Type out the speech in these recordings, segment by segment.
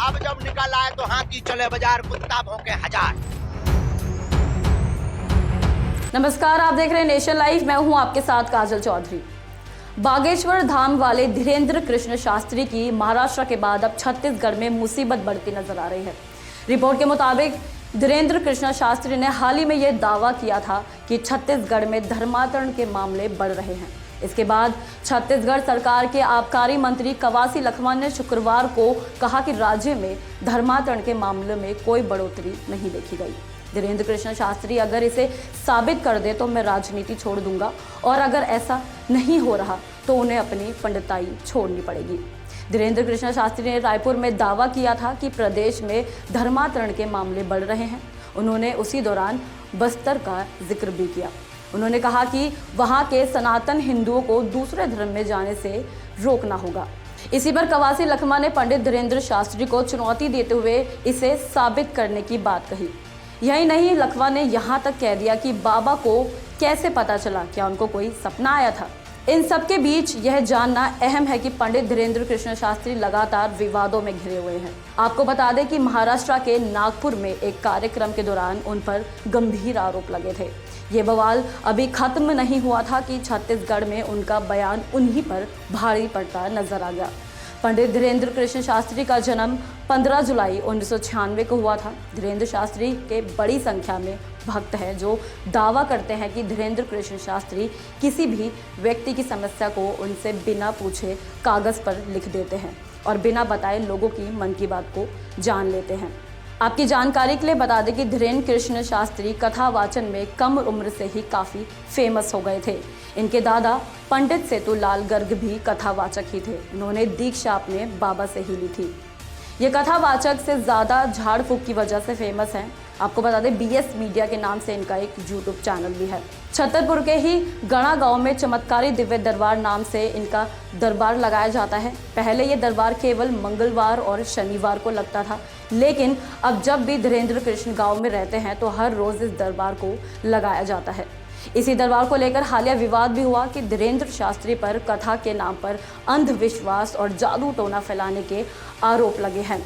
अब जब निकल आए तो हाथी चले बाजार, कुत्ता भौंके हजार। नमस्कार, आप देख रहे हैं नेशन लाइव। मैं हूं आपके साथ काजल चौधरी। बागेश्वर धाम वाले धीरेन्द्र कृष्ण शास्त्री की महाराष्ट्र के बाद अब छत्तीसगढ़ में मुसीबत बढ़ती नजर आ रही है। रिपोर्ट के मुताबिक धीरेन्द्र कृष्ण शास्त्री ने हाल ही में यह दावा किया था कि छत्तीसगढ़ में धर्मांतरण के मामले बढ़ रहे हैं। इसके बाद छत्तीसगढ़ सरकार के आबकारी मंत्री कवासी लखमा ने शुक्रवार को कहा कि राज्य में धर्मांतरण के मामले में कोई बढ़ोतरी नहीं देखी गई। धीरेन्द्र कृष्ण शास्त्री अगर इसे साबित कर दे तो मैं राजनीति छोड़ दूंगा, और अगर ऐसा नहीं हो रहा तो उन्हें अपनी पंडिताई छोड़नी पड़ेगी। धीरेन्द्र कृष्ण शास्त्री ने रायपुर में दावा किया था कि प्रदेश में धर्मांतरण के मामले बढ़ रहे हैं। उन्होंने उसी दौरान बस्तर का जिक्र भी किया। उन्होंने कहा कि वहां के सनातन हिंदुओं को दूसरे धर्म में जाने से रोकना होगा। इसी पर कवासी लखमा ने पंडित धीरेन्द्र शास्त्री को चुनौती देते हुए इसे साबित करने की बात कही। यही नहीं, लखमा ने यहाँ तक कह दिया कि बाबा को कैसे पता चला, क्या उनको कोई सपना आया था। इन सब के बीच यह जानना अहम है कि पंडित धीरेन्द्र कृष्ण शास्त्री लगातार विवादों में घिरे हुए हैं। आपको बता दें कि महाराष्ट्र के नागपुर में एक कार्यक्रम के दौरान उन पर गंभीर आरोप लगे थे। ये बवाल अभी खत्म नहीं हुआ था कि छत्तीसगढ़ में उनका बयान उन्हीं पर भारी पड़ता नजर आ गया। पंडित धीरेन्द्र कृष्ण शास्त्री का जन्म 15 जुलाई 1996 को हुआ था। धीरेन्द्र शास्त्री के बड़ी संख्या में भक्त हैं जो दावा करते हैं कि धीरेन्द्र कृष्ण शास्त्री किसी भी व्यक्ति की समस्या को उनसे बिना पूछे कागज़ पर लिख देते हैं और बिना बताए लोगों की मन की बात को जान लेते हैं। आपकी जानकारी के लिए बता दें कि धीरेन्द्र कृष्ण शास्त्री कथा वाचन में कम उम्र से ही काफ़ी फेमस हो गए थे। इनके दादा पंडित सेतुलाल गर्ग भी कथावाचक ही थे। उन्होंने दीक्षा अपने बाबा से ही ली थी। ये कथावाचक से ज़्यादा झाड़ फूक की वजह से फेमस हैं। आपको बता दें BS मीडिया के नाम से इनका एक YouTube चैनल भी है। छतरपुर के ही गणा गांव में चमत्कारी दिव्य दरबार नाम से इनका दरबार लगाया जाता है। पहले ये दरबार केवल मंगलवार और शनिवार को लगता था, लेकिन अब जब भी धीरेन्द्र कृष्ण गांव में रहते हैं तो हर रोज़ इस दरबार को लगाया जाता है। इसी दरबार को लेकर हालिया विवाद भी हुआ कि धीरेन्द्र शास्त्री पर कथा के नाम पर अंधविश्वास और जादू टोना फैलाने के आरोप लगे हैं।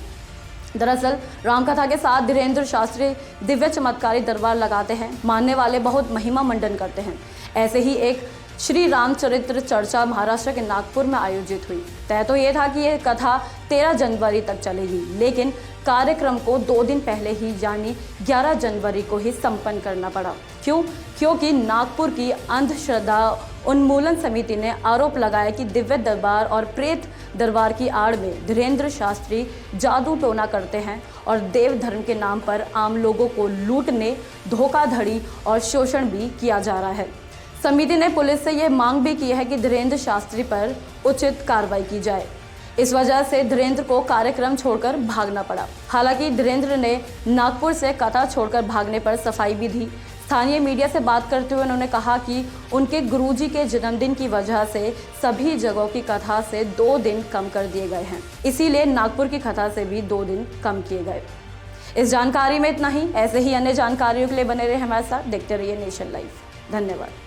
दरअसल रामकथा के साथ धीरेन्द्र शास्त्री दिव्य चमत्कारी दरबार लगाते हैं। मानने वाले बहुत महिमा मंडन करते हैं। ऐसे ही एक श्री रामचरित्र चर्चा महाराष्ट्र के नागपुर में आयोजित हुई। तय तो ये था कि यह कथा 13 जनवरी तक चलेगी, लेकिन कार्यक्रम को 2 दिन पहले ही यानी 11 जनवरी को ही संपन्न करना पड़ा। क्योंकि नागपुर की अंधश्रद्धा उन्मूलन समिति ने आरोप लगाया कि दिव्य दरबार और प्रेत दरबार की आड़ में धीरेन्द्र शास्त्री जादू टोना करते हैं और देव धर्म के नाम पर आम लोगों को लूटने, धोखाधड़ी और शोषण भी किया जा रहा है। समिति ने पुलिस से यह मांग भी की है कि धीरेन्द्र शास्त्री पर उचित कार्रवाई की जाए। इस वजह से धीरेन्द्र को कार्यक्रम छोड़कर भागना पड़ा। हालांकि धीरेन्द्र ने नागपुर से कथा छोड़कर भागने पर सफाई भी दी। स्थानीय मीडिया से बात करते हुए उन्होंने कहा कि उनके गुरुजी के जन्मदिन की वजह से सभी जगहों की कथा से 2 दिन कम कर दिए गए हैं, इसीलिए नागपुर की कथा से भी 2 दिन कम किए गए। इस जानकारी में इतना ही। ऐसे ही अन्य जानकारियों के लिए बने रहे हमारे साथ। देखते रहिए नेशन लाइव। धन्यवाद।